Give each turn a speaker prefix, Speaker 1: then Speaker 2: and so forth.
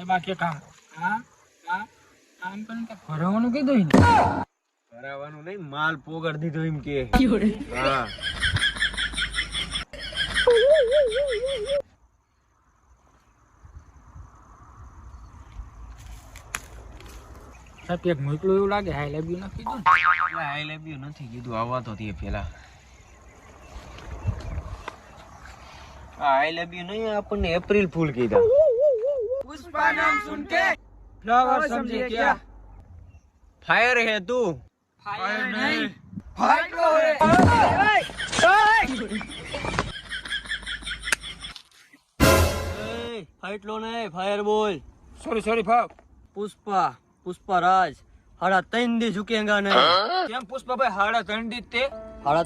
Speaker 1: બાકી કામ પણ ભરાવાનું કીધું ને,
Speaker 2: ભરાવાનું નહીં, માલ પોગડ દીધો એમ કે. હા
Speaker 1: એક મોકલું એવું લાગે. હાઈ લવ યુ નથી કીધું.
Speaker 2: આઈ લવ યુ નથી કીધું, આવવા તો તે પેલા. આઈ લવ યુ નહીં, આપણને એપ્રિલ ફૂલ કીધા.
Speaker 1: પુષ્પા નામ સુન કે फ्लावर समझे क्या?
Speaker 2: ફાયર હે તું.
Speaker 1: फायर नहीं, फाइट लो है.
Speaker 2: ફાઈટ લો નહીં, ફાયર બોલ.
Speaker 1: सॉरी भाव.
Speaker 2: પુષ્પા રાજ 3.5 દી ઝુકેગા નહીં.
Speaker 1: કેમ પુષ્પા ભાઈ 3.5 દી તે?
Speaker 2: 3.5